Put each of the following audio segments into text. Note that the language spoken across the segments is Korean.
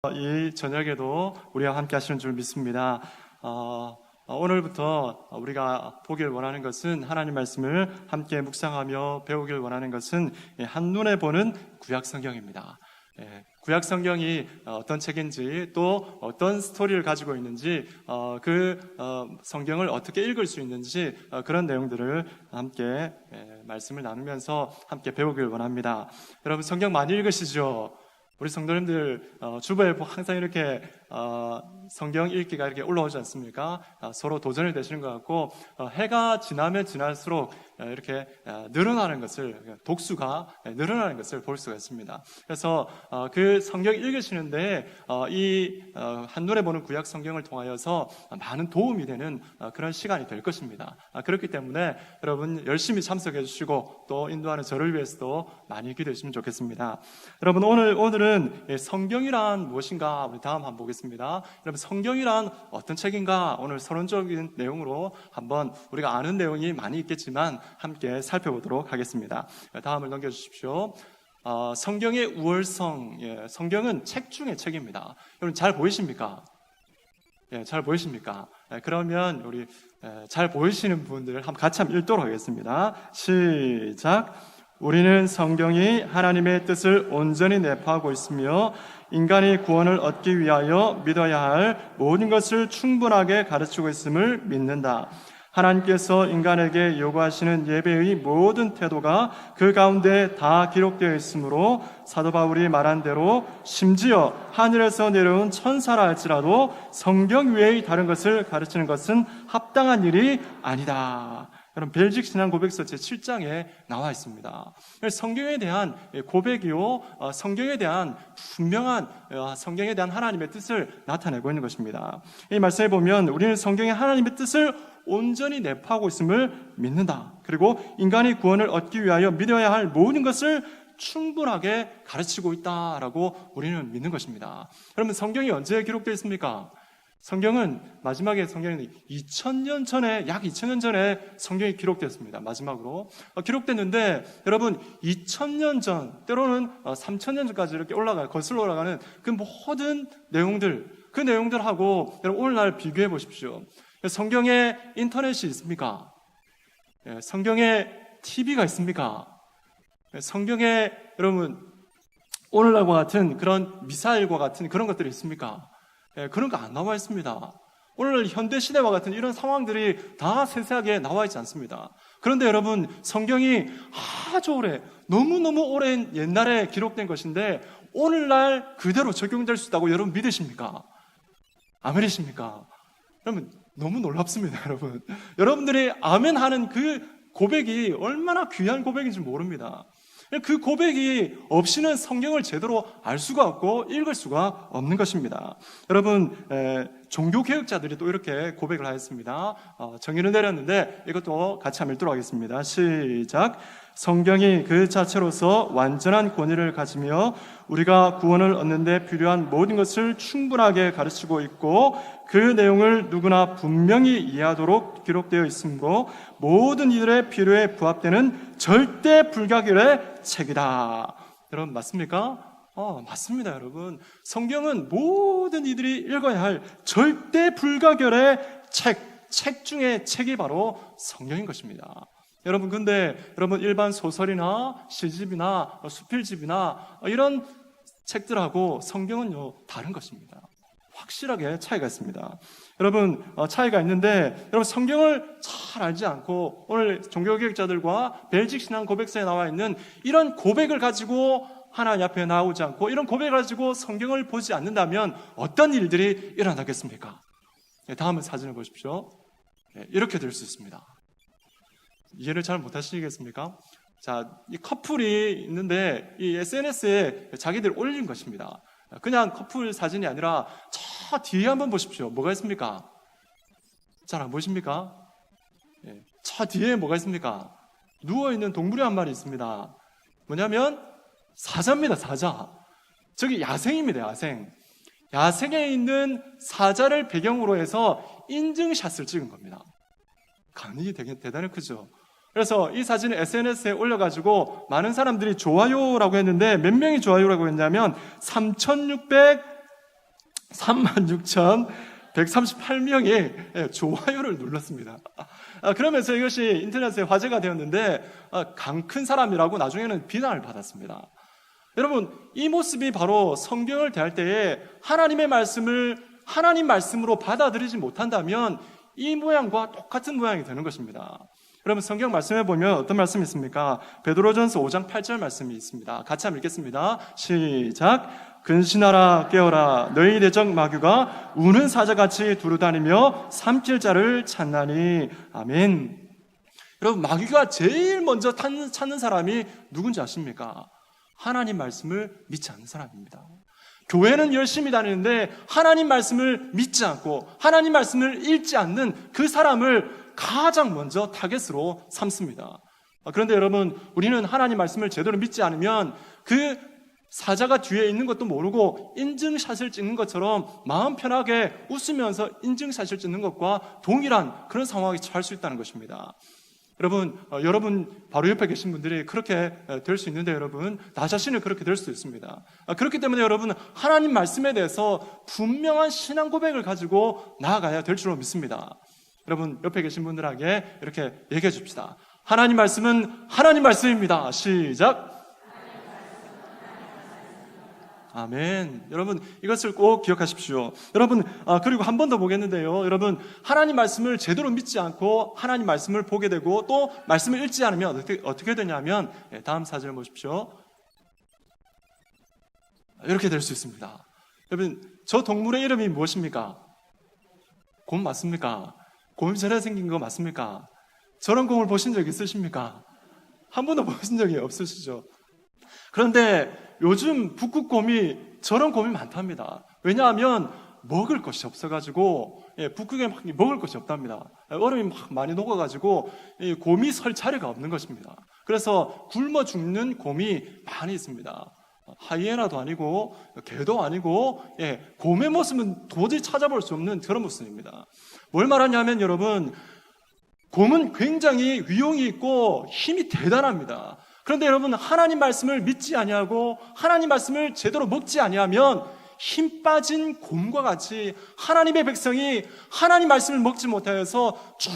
이 저녁에도 우리와 함께 하시는 줄 믿습니다. 오늘부터 우리가 보길 원하는 것은, 하나님 말씀을 함께 묵상하며 배우길 원하는 것은 한눈에 보는 구약 성경입니다. 구약 성경이 어떤 책인지, 또 어떤 스토리를 가지고 있는지, 성경을 어떻게 읽을 수 있는지, 그런 내용들을 함께 말씀을 나누면서 함께 배우길 원합니다. 여러분, 성경 많이 읽으시죠? 우리 성도님들 주보에 항상 이렇게 성경 읽기가 이렇게 올라오지 않습니까? 서로 도전을 되시는 것 같고, 해가 지나면 지날수록 이렇게 늘어나는 것을, 독수가 늘어나는 것을 볼 수가 있습니다. 그래서 그 성경 읽으시는데 이 한눈에 보는 구약 성경을 통하여서 많은 도움이 되는 그런 시간이 될 것입니다. 그렇기 때문에 여러분 열심히 참석해 주시고, 또 인도하는 저를 위해서도 많이 기도해 주시면 좋겠습니다. 여러분, 오늘은 성경이란 무엇인가, 우리 다음 한번 보겠습니다. 여러분, 성경이란 어떤 책인가, 오늘 서론적인 내용으로 한번 우리가 아는 내용이 많이 있겠지만 함께 살펴보도록 하겠습니다. 다음을 넘겨주십시오. 성경의 우월성, 성경은 책 중의 책입니다. 여러분, 잘 보이십니까? 잘 보이십니까? 그러면 우리 잘 보이시는 분들 한번 같이 한번 읽도록 하겠습니다. 시작. 우리는 성경이 하나님의 뜻을 온전히 내포하고 있으며 인간이 구원을 얻기 위하여 믿어야 할 모든 것을 충분하게 가르치고 있음을 믿는다. 하나님께서 인간에게 요구하시는 예배의 모든 태도가 그 가운데 다 기록되어 있으므로 사도 바울이 말한 대로 심지어 하늘에서 내려온 천사라 할지라도 성경 외의 다른 것을 가르치는 것은 합당한 일이 아니다. 여러분, 벨직 신앙 고백서 제7장에 나와 있습니다. 성경에 대한 고백이요, 성경에 대한 분명한, 성경에 대한 하나님의 뜻을 나타내고 있는 것입니다. 이 말씀에 보면 우리는 성경의 하나님의 뜻을 온전히 내포하고 있음을 믿는다. 그리고 인간이 구원을 얻기 위하여 믿어야 할 모든 것을 충분하게 가르치고 있다라고 우리는 믿는 것입니다. 그러면 성경이 언제 기록되어 있습니까? 성경은 마지막에 성경은 2000년 전에, 약 2000년 전에 성경이 기록되었습니다. 마지막으로 기록됐는데, 여러분, 2000년 전, 때로는 3000년 전까지 이렇게 거슬러 올라가는 그 모든 내용들, 그 내용들하고 여러분 오늘날 비교해 보십시오. 성경에 인터넷이 있습니까? 성경에 TV가 있습니까? 성경에 여러분 오늘날과 같은 그런 미사일과 같은 그런 것들이 있습니까? 그런 거 안 나와 있습니다. 오늘 현대 시대와 같은 이런 상황들이 다 세세하게 나와 있지 않습니다. 그런데 여러분, 성경이 아주 오래, 너무너무 오랜 옛날에 기록된 것인데 오늘날 그대로 적용될 수 있다고 여러분 믿으십니까? 아멘이십니까? 여러분, 너무 놀랍습니다. 여러분, 여러분들이 아멘 하는 그 고백이 얼마나 귀한 고백인지 모릅니다. 그 고백이 없이는 성경을 제대로 알 수가 없고 읽을 수가 없는 것입니다. 여러분, 종교개혁자들이 또 이렇게 고백을 하였습니다. 정의를 내렸는데 이것도 같이 한번 읽도록 하겠습니다. 시작. 성경이 그 자체로서 완전한 권위를 가지며 우리가 구원을 얻는 데 필요한 모든 것을 충분하게 가르치고 있고 그 내용을 누구나 분명히 이해하도록 기록되어 있으므로 모든 이들의 필요에 부합되는 절대 불가결의 책이다. 여러분, 맞습니까? 맞습니다, 여러분. 성경은 모든 이들이 읽어야 할 절대 불가결의 책 중에 책이 바로 성경인 것입니다. 여러분, 근데 여러분 일반 소설이나 시집이나 수필집이나 이런 책들하고 성경은요 다른 것입니다. 확실하게 차이가 있습니다. 여러분, 차이가 있는데, 여러분 성경을 잘 알지 않고 오늘 종교개혁자들과 벨직 신앙 고백서에 나와 있는 이런 고백을 가지고 하나님 앞에 나오지 않고 이런 고백을 가지고 성경을 보지 않는다면 어떤 일들이 일어나겠습니까? 다음 사진을 보십시오. 이렇게 될 수 있습니다. 이해를 잘 못하시겠습니까? 자, 이 커플이 있는데 이 SNS에 자기들 올린 것입니다. 그냥 커플 사진이 아니라 저 뒤에 한번 보십시오. 뭐가 있습니까? 잘 안 보십니까? 저 뒤에 뭐가 있습니까? 누워있는 동물이 한 마리 있습니다. 뭐냐면 사자입니다. 사자. 저기 야생입니다. 야생. 야생에 있는 사자를 배경으로 해서 인증샷을 찍은 겁니다. 간이 되게 대단히 크죠. 그래서 이 사진을 SNS에 올려가지고 많은 사람들이 좋아요라고 했는데 몇 명이 좋아요라고 했냐면 36,138명이 좋아요를 눌렀습니다. 그러면서 이것이 인터넷에 화제가 되었는데 강 큰 사람이라고 나중에는 비난을 받았습니다. 여러분, 이 모습이 바로 성경을 대할 때에 하나님의 말씀을 하나님 말씀으로 받아들이지 못한다면 이 모양과 똑같은 모양이 되는 것입니다. 여러분, 성경 말씀에 보면 어떤 말씀이 있습니까? 베드로전서 5장 8절 말씀이 있습니다. 같이 한번 읽겠습니다. 시작. 근신하라 깨어라 너희 내적 마귀가 우는 사자같이 두루다니며 삼킬 자를 찾나니. 아멘. 여러분, 마귀가 제일 먼저 찾는 사람이 누군지 아십니까? 하나님 말씀을 믿지 않는 사람입니다. 교회는 열심히 다니는데 하나님 말씀을 믿지 않고 하나님 말씀을 읽지 않는 그 사람을 가장 먼저 타겟으로 삼습니다. 그런데 여러분, 우리는 하나님 말씀을 제대로 믿지 않으면 그 사자가 뒤에 있는 것도 모르고 인증샷을 찍는 것처럼 마음 편하게 웃으면서 인증샷을 찍는 것과 동일한 그런 상황에 처할 수 있다는 것입니다. 여러분 바로 옆에 계신 분들이 그렇게 될 수 있는데 여러분, 나 자신은 그렇게 될 수 있습니다. 그렇기 때문에 여러분, 하나님 말씀에 대해서 분명한 신앙 고백을 가지고 나아가야 될 줄로 믿습니다. 여러분, 옆에 계신 분들에게 이렇게 얘기해 줍시다. 하나님 말씀은 하나님 말씀입니다. 시작. 아멘. 여러분, 이것을 꼭 기억하십시오. 여러분, 그리고 한 번 더 보겠는데요. 여러분, 하나님 말씀을 제대로 믿지 않고 하나님 말씀을 보게 되고 또 말씀을 읽지 않으면 어떻게 되냐면, 다음 사진을 보십시오. 이렇게 될 수 있습니다. 여러분, 저 동물의 이름이 무엇입니까? 곰 맞습니까? 곰이 저래 생긴 거 맞습니까? 저런 곰을 보신 적 있으십니까? 한 번도 보신 적이 없으시죠? 그런데 요즘 북극곰이 저런 곰이 많답니다. 왜냐하면 먹을 것이 없어가지고, 북극에 막 먹을 것이 없답니다. 얼음이 막 많이 녹아가지고 곰이 설 자리가 없는 것입니다. 그래서 굶어 죽는 곰이 많이 있습니다. 하이에나도 아니고 개도 아니고 곰의 모습은 도저히 찾아볼 수 없는 그런 모습입니다. 뭘 말하냐면 여러분, 곰은 굉장히 위용이 있고 힘이 대단합니다. 그런데 여러분, 하나님 말씀을 믿지 아니하고 하나님 말씀을 제대로 먹지 아니하면 힘 빠진 곰과 같이 하나님의 백성이 하나님 말씀을 먹지 못하여서 쭉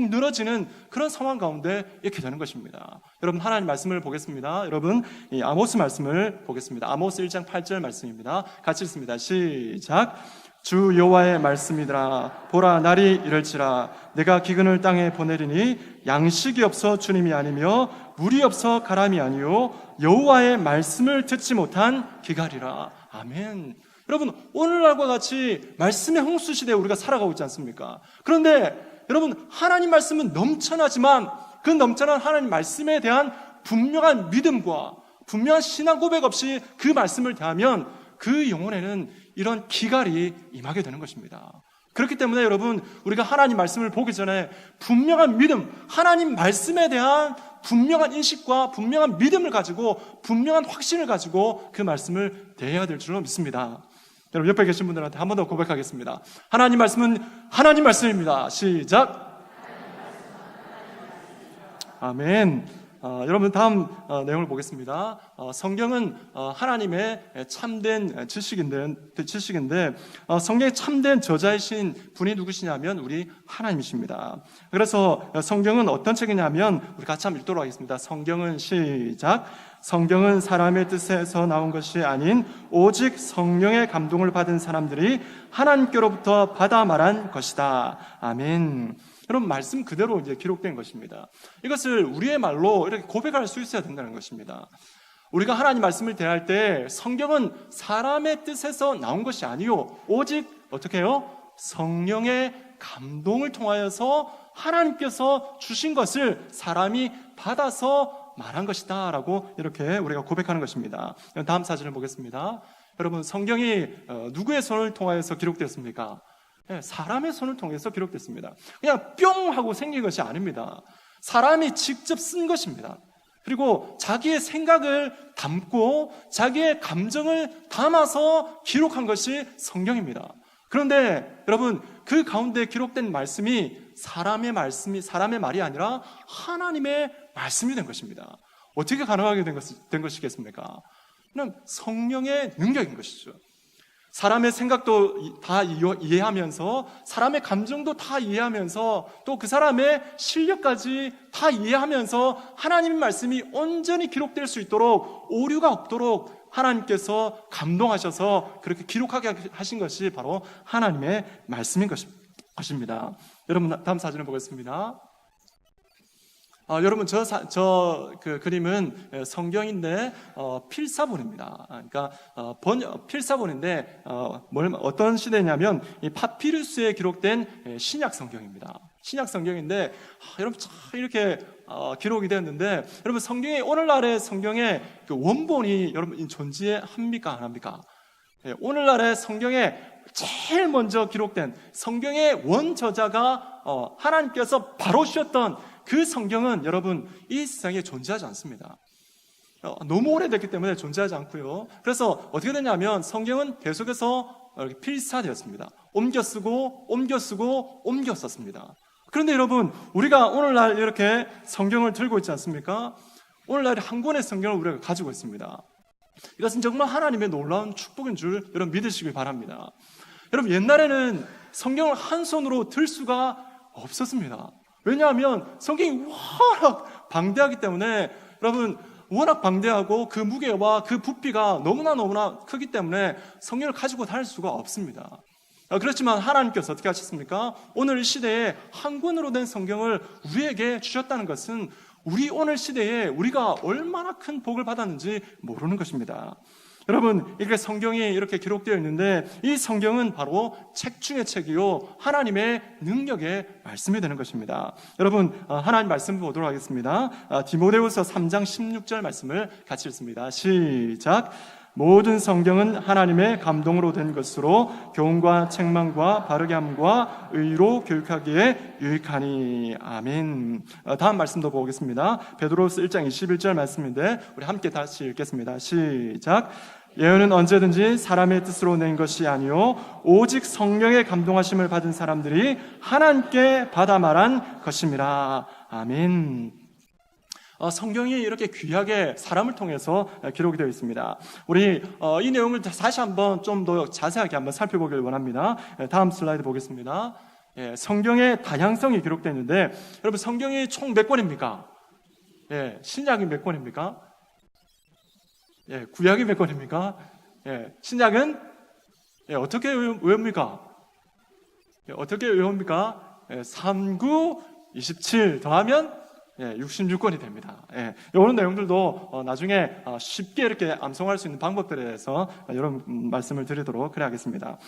늘어지는 그런 상황 가운데 이렇게 되는 것입니다. 여러분, 하나님 말씀을 보겠습니다. 여러분, 이 아모스 말씀을 보겠습니다. 아모스 1장 8절 말씀입니다. 같이 읽습니다. 시작. 주 여호와의 말씀이더라. 보라, 날이 이럴지라. 내가 기근을 땅에 보내리니 양식이 없어 주님이 아니며 물이 없어 가람이 아니요 여호와의 말씀을 듣지 못한 기갈이라. 아멘. 여러분, 오늘날과 같이 말씀의 홍수 시대에 우리가 살아가고 있지 않습니까? 그런데 여러분, 하나님 말씀은 넘쳐나지만 그 넘쳐난 하나님 말씀에 대한 분명한 믿음과 분명한 신앙 고백 없이 그 말씀을 대하면 그 영혼에는 이런 기갈이 임하게 되는 것입니다. 그렇기 때문에 여러분, 우리가 하나님 말씀을 보기 전에 분명한 믿음, 하나님 말씀에 대한 분명한 인식과 분명한 믿음을 가지고 분명한 확신을 가지고 그 말씀을 대해야 될 줄로 믿습니다. 여러분, 옆에 계신 분들한테 한 번 더 고백하겠습니다. 하나님 말씀은 하나님 말씀입니다. 시작. 아멘. 여러분, 다음 내용을 보겠습니다. 성경은 하나님의 참된 지식인데 성경의 참된 저자이신 분이 누구시냐면 우리 하나님이십니다. 그래서 성경은 어떤 책이냐면 우리 같이 한번 읽도록 하겠습니다. 성경은 시작. 성경은 사람의 뜻에서 나온 것이 아닌 오직 성령의 감동을 받은 사람들이 하나님께로부터 받아 말한 것이다. 아멘. 여러분, 말씀 그대로 이제 기록된 것입니다. 이것을 우리의 말로 이렇게 고백할 수 있어야 된다는 것입니다. 우리가 하나님 말씀을 대할 때 성경은 사람의 뜻에서 나온 것이 아니요 오직 어떻게 해요? 성령의 감동을 통하여서 하나님께서 주신 것을 사람이 받아서 말한 것이다 라고 이렇게 우리가 고백하는 것입니다. 다음 사진을 보겠습니다. 여러분, 성경이 누구의 손을 통하여서 기록되었습니까? 사람의 손을 통해서 기록됐습니다. 그냥 뿅 하고 생긴 것이 아닙니다. 사람이 직접 쓴 것입니다. 그리고 자기의 생각을 담고 자기의 감정을 담아서 기록한 것이 성경입니다. 그런데 여러분, 그 가운데 기록된 말씀이 사람의 말이 아니라 하나님의 말씀이 된 것입니다. 어떻게 가능하게 된 것이겠습니까? 그냥 성령의 능력인 것이죠. 사람의 생각도 다 이해하면서 사람의 감정도 다 이해하면서 또 그 사람의 실력까지 다 이해하면서 하나님의 말씀이 온전히 기록될 수 있도록 오류가 없도록 하나님께서 감동하셔서 그렇게 기록하게 하신 것이 바로 하나님의 말씀인 것입니다. 여러분, 다음 사진을 보겠습니다. 여러분, 그 그림은 성경인데 필사본입니다. 그러니까 필사본인데 어떤 시대냐면 이 파피루스에 기록된 신약 성경입니다. 신약 성경인데 여러분 참 이렇게 기록이 되었는데, 여러분 성경의 오늘날의 성경의 그 원본이 여러분 존재합니까 안 합니까? 오늘날의 성경에 제일 먼저 기록된 성경의 원저자가 하나님께서 바로 주셨던 그 성경은 여러분 이 세상에 존재하지 않습니다. 너무 오래됐기 때문에 존재하지 않고요. 그래서 어떻게 되냐면 성경은 계속해서 이렇게 필사되었습니다. 옮겨 쓰고 옮겨 썼습니다. 그런데 여러분, 우리가 오늘날 이렇게 성경을 들고 있지 않습니까? 오늘날 한 권의 성경을 우리가 가지고 있습니다. 이것은 정말 하나님의 놀라운 축복인 줄 여러분 믿으시길 바랍니다. 여러분, 옛날에는 성경을 한 손으로 들 수가 없었습니다. 왜냐하면 성경이 워낙 방대하기 때문에, 여러분 워낙 방대하고 그 무게와 그 부피가 너무나 크기 때문에 성경을 가지고 다닐 수가 없습니다. 그렇지만 하나님께서 어떻게 하셨습니까? 오늘 이 시대에 한 권으로 된 성경을 우리에게 주셨다는 것은 우리 오늘 시대에 우리가 얼마나 큰 복을 받았는지 모르는 것입니다. 여러분, 이렇게 성경이 이렇게 기록되어 있는데 이 성경은 바로 책 중의 책이요 하나님의 능력의 말씀이 되는 것입니다. 여러분, 하나님 말씀 보도록 하겠습니다. 디모데후서 3장 16절 말씀을 같이 읽습니다. 시작. 모든 성경은 하나님의 감동으로 된 것으로 교훈과 책망과 바르게 함과 의로 교육하기에 유익하니. 아멘. 다음 말씀도 보겠습니다. 베드로서 1장 21절 말씀인데 우리 함께 다시 읽겠습니다. 시작. 예언은 언제든지 사람의 뜻으로 낸 것이 아니요 오직 성령의 감동하심을 받은 사람들이 하나님께 받아 말한 것임이라. 아멘. 성경이 이렇게 귀하게 사람을 통해서 기록이 되어 있습니다. 우리 이 내용을 다시 한번 좀 더 자세하게 한번 살펴보길 원합니다. 다음 슬라이드 보겠습니다. 성경의 다양성이 기록되어 있는데, 여러분 성경이 총 몇 권입니까? 신약이 몇 권입니까? 구약이 몇 권입니까? 신약은 어떻게 외웁니까? 어떻게 외웁니까? 3, 9, 27 더하면 66권이 됩니다. 이런 내용들도 나중에 쉽게 이렇게 암송할 수 있는 방법들에 대해서 여러분 말씀을 드리도록 그래야겠습니다.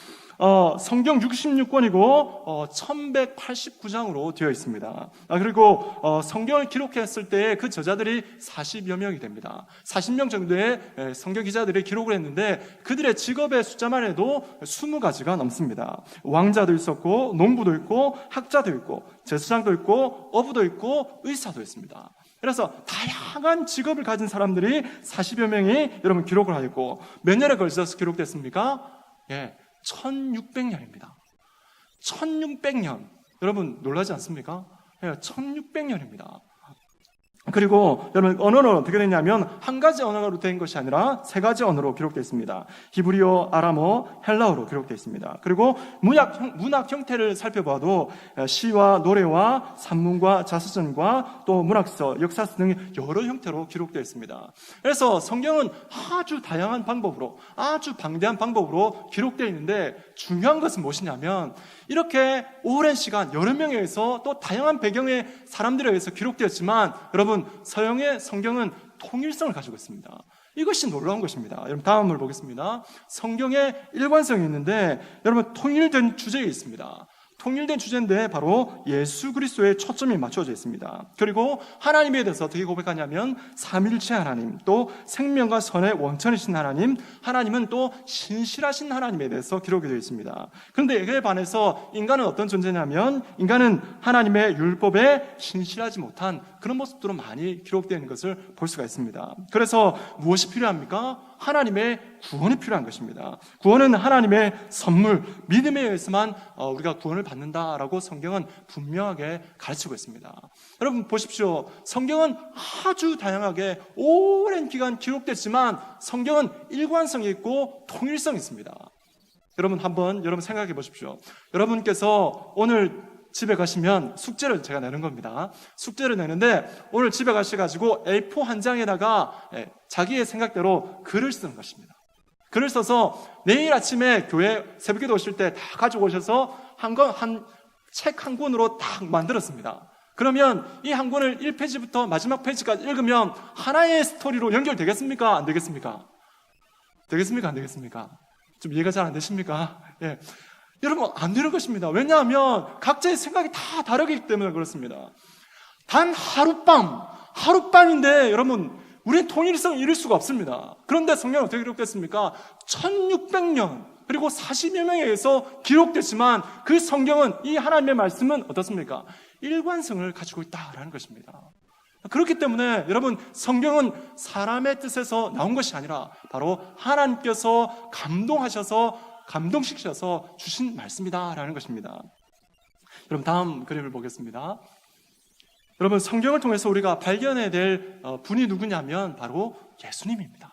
성경 66권이고 1189장으로 되어 있습니다. 그리고 성경을 기록했을 때 그 저자들이 40여 명이 됩니다. 40명 정도의 성경 기자들이 기록을 했는데 그들의 직업의 숫자만 해도 20가지가 넘습니다. 왕자도 있었고 농부도 있고 학자도 있고 제사장도 있고 어부도 있고 의사도 있습니다. 그래서 다양한 직업을 가진 사람들이 40여 명이 여러분 기록을 하였고, 몇 년에 걸쳐서 기록됐습니까? 1600년입니다. 1600년. 여러분 놀라지 않습니까? 1600년입니다. 그리고 여러분 언어는 어떻게 되냐면 한 가지 언어로 된 것이 아니라 세 가지 언어로 기록되어 있습니다. 히브리어, 아람어, 헬라어로 기록되어 있습니다. 그리고 문학 형태를 살펴봐도 시와 노래와 산문과 자서전과 또 문학서, 역사서 등 여러 형태로 기록되어 있습니다. 그래서 성경은 아주 다양한 방법으로, 아주 방대한 방법으로 기록되어 있는데, 중요한 것은 무엇이냐면 이렇게 오랜 시간 여러 명에 의해서 또 다양한 배경의 사람들에 의해서 기록되었지만, 여러분 서양의 성경은 통일성을 가지고 있습니다. 이것이 놀라운 것입니다. 여러분 다음을 보겠습니다. 성경에 일관성이 있는데 여러분 통일된 주제가 있습니다. 통일된 주제인데 바로 예수 그리스도의 초점이 맞춰져 있습니다. 그리고 하나님에 대해서 어떻게 고백하냐면 삼일체 하나님, 또 생명과 선의 원천이신 하나님, 하나님은 또 신실하신 하나님에 대해서 기록이 되어 있습니다. 그런데 이에 반해서 인간은 어떤 존재냐면 인간은 하나님의 율법에 신실하지 못한 그런 모습들로 많이 기록되어 있는 것을 볼 수가 있습니다. 그래서 무엇이 필요합니까? 하나님의 구원이 필요한 것입니다. 구원은 하나님의 선물, 믿음에 의해서만 우리가 구원을 받는다라고 성경은 분명하게 가르치고 있습니다. 여러분 보십시오. 성경은 아주 다양하게 오랜 기간 기록됐지만 성경은 일관성이 있고 통일성이 있습니다. 여러분 생각해 보십시오. 여러분께서 오늘 집에 가시면 숙제를 제가 내는 겁니다. 숙제를 내는데 오늘 집에 가셔가지고 A4 한 장에다가 자기의 생각대로 글을 쓰는 것입니다. 글을 써서 내일 아침에 교회 새벽기도 오실 때 다 가지고 오셔서 책 한 권으로 딱 만들었습니다. 그러면 이 한 권을 1페이지부터 마지막 페이지까지 읽으면 하나의 스토리로 연결되겠습니까? 안 되겠습니까? 되겠습니까? 안 되겠습니까? 좀 이해가 잘 안 되십니까? 예. 여러분, 안 되는 것입니다. 왜냐하면 각자의 생각이 다 다르기 때문에 그렇습니다. 단 하룻밤인데 여러분, 우리는 통일성을 잃을 수가 없습니다. 그런데 성경은 어떻게 기록됐습니까? 1600년, 그리고 40여 명에 의해서 기록됐지만 그 성경은, 이 하나님의 말씀은 어떻습니까? 일관성을 가지고 있다라는 것입니다. 그렇기 때문에 여러분, 성경은 사람의 뜻에서 나온 것이 아니라 바로 하나님께서 감동시키셔서 주신 말씀이다라는 것입니다. 여러분, 다음 그림을 보겠습니다. 여러분, 성경을 통해서 우리가 발견해야 될 분이 누구냐면 바로 예수님입니다.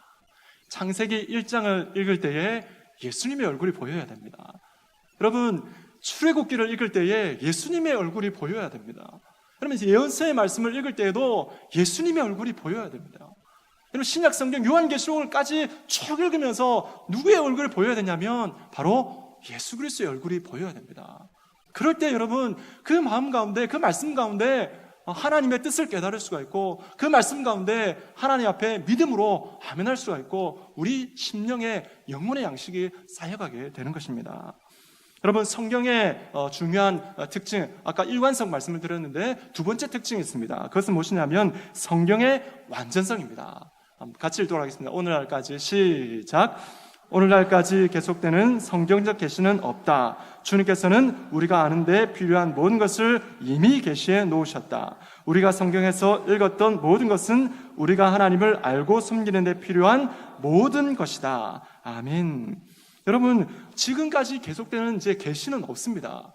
창세기 1장을 읽을 때에 예수님의 얼굴이 보여야 됩니다. 여러분, 출애굽기를 읽을 때에 예수님의 얼굴이 보여야 됩니다. 여러분, 예언서의 말씀을 읽을 때에도 예수님의 얼굴이 보여야 됩니다. 여러분, 신약 성경 요한계시록을까지 쭉 읽으면서 누구의 얼굴을 보여야 되냐면 바로 예수 그리스도의 얼굴이 보여야 됩니다. 그럴 때 여러분, 그 마음 가운데, 그 말씀 가운데 하나님의 뜻을 깨달을 수가 있고, 그 말씀 가운데 하나님 앞에 믿음으로 아멘할 수가 있고, 우리 심령의 영혼의 양식이 쌓여가게 되는 것입니다. 여러분, 성경의 중요한 특징, 아까 일관성 말씀을 드렸는데 두 번째 특징이 있습니다. 그것은 무엇이냐면 성경의 완전성입니다. 같이 읽도록 하겠습니다. 오늘날까지 시작. 오늘날까지 계속되는 성경적 계시는 없다. 주님께서는 우리가 아는 데 필요한 모든 것을 이미 계시해 놓으셨다. 우리가 성경에서 읽었던 모든 것은 우리가 하나님을 알고 섬기는 데 필요한 모든 것이다. 아멘. 여러분, 지금까지 계속되는 이제 계시는 없습니다.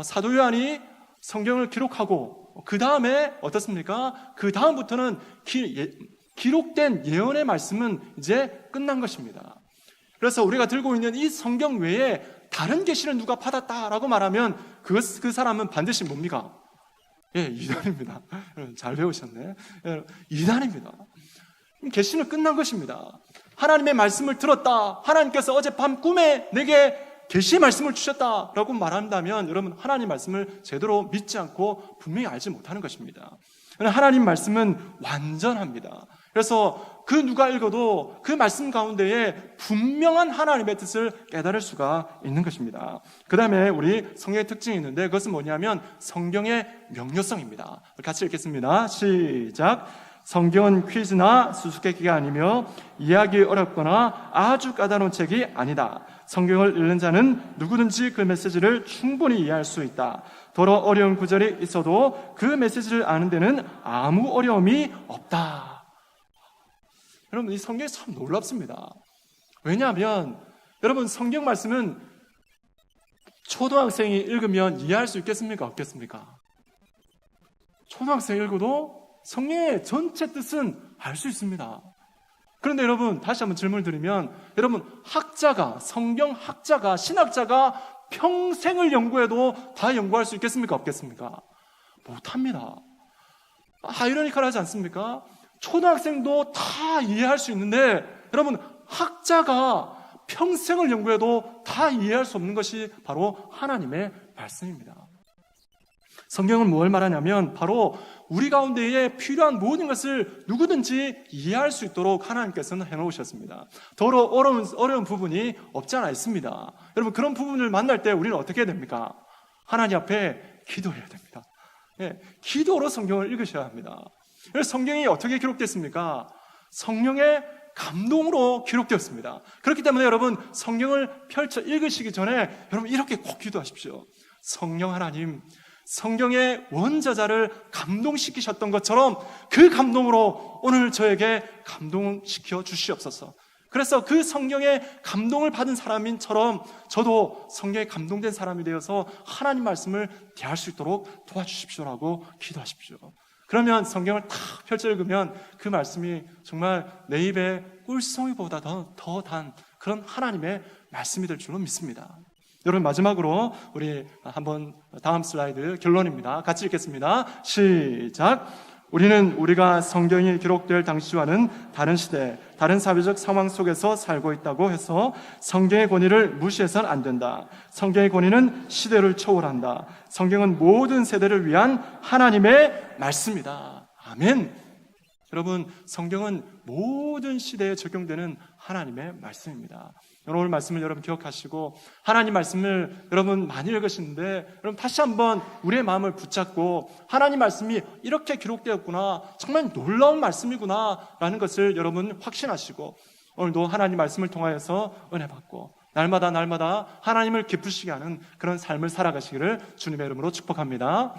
사도 요한이 성경을 기록하고 그 다음에 어떻습니까? 그 다음부터는 기록된 예언의 말씀은 이제 끝난 것입니다. 그래서 우리가 들고 있는 이 성경 외에 다른 계시를 누가 받았다라고 말하면 그 사람은 반드시 뭡니까? 예, 이단입니다. 잘 배우셨네. 예, 이단입니다. 계시는 끝난 것입니다. 하나님의 말씀을 들었다, 하나님께서 어젯밤 꿈에 내게 계시의 말씀을 주셨다라고 말한다면 여러분, 하나님 말씀을 제대로 믿지 않고 분명히 알지 못하는 것입니다. 하나님 말씀은 완전합니다. 그래서 그 누가 읽어도 그 말씀 가운데에 분명한 하나님의 뜻을 깨달을 수가 있는 것입니다. 그 다음에 우리 성경의 특징이 있는데 그것은 뭐냐면 성경의 명료성입니다. 같이 읽겠습니다. 시작. 성경은 퀴즈나 수수께끼가 아니며 이해하기 어렵거나 아주 까다로운 책이 아니다. 성경을 읽는 자는 누구든지 그 메시지를 충분히 이해할 수 있다. 더러 어려운 구절이 있어도 그 메시지를 아는 데는 아무 어려움이 없다. 여러분, 이 성경이 참 놀랍습니다. 왜냐하면 여러분, 성경 말씀은 초등학생이 읽으면 이해할 수 있겠습니까? 없겠습니까? 초등학생이 읽어도 성경의 전체 뜻은 알 수 있습니다. 그런데 여러분, 다시 한번 질문을 드리면 여러분, 성경학자가, 신학자가 평생을 연구해도 다 연구할 수 있겠습니까? 없겠습니까? 못합니다. 아이러니컬하지 않습니까? 초등학생도 다 이해할 수 있는데 여러분, 학자가 평생을 연구해도 다 이해할 수 없는 것이 바로 하나님의 말씀입니다. 성경은 뭘 말하냐면 바로 우리 가운데에 필요한 모든 것을 누구든지 이해할 수 있도록 하나님께서는 해놓으셨습니다. 더러 어려운 부분이 없지 않아 있습니다. 여러분, 그런 부분을 만날 때 우리는 어떻게 해야 됩니까? 하나님 앞에 기도해야 됩니다. 예, 기도로 성경을 읽으셔야 합니다. 그래서 성경이 어떻게 기록됐습니까? 성령의 감동으로 기록되었습니다. 그렇기 때문에 여러분, 성경을 펼쳐 읽으시기 전에 여러분 이렇게 꼭 기도하십시오. 성령 하나님, 성경의 원저자를 감동시키셨던 것처럼 그 감동으로 오늘 저에게 감동시켜 주시옵소서. 그래서 그 성경의 감동을 받은 사람인처럼 저도 성경에 감동된 사람이 되어서 하나님 말씀을 대할 수 있도록 도와주십시오라고 기도하십시오. 그러면 성경을 탁 펼쳐 읽으면 그 말씀이 정말 내 입에 꿀송이보다 더 단 그런 하나님의 말씀이 될 줄로 믿습니다. 여러분, 마지막으로 우리 한번 다음 슬라이드 결론입니다. 같이 읽겠습니다. 시작. 우리는 우리가 성경이 기록될 당시와는 다른 시대, 다른 사회적 상황 속에서 살고 있다고 해서 성경의 권위를 무시해서는 안 된다. 성경의 권위는 시대를 초월한다. 성경은 모든 세대를 위한 하나님의 말씀이다. 아멘. 여러분, 성경은 모든 시대에 적용되는 하나님의 말씀입니다. 오늘 말씀을 여러분 기억하시고 하나님 말씀을 여러분 많이 읽으시는데 여러분 다시 한번 우리의 마음을 붙잡고 하나님 말씀이 이렇게 기록되었구나, 정말 놀라운 말씀이구나 라는 것을 여러분 확신하시고 오늘도 하나님 말씀을 통하여서 은혜 받고 날마다 하나님을 기쁘시게 하는 그런 삶을 살아가시기를 주님의 이름으로 축복합니다.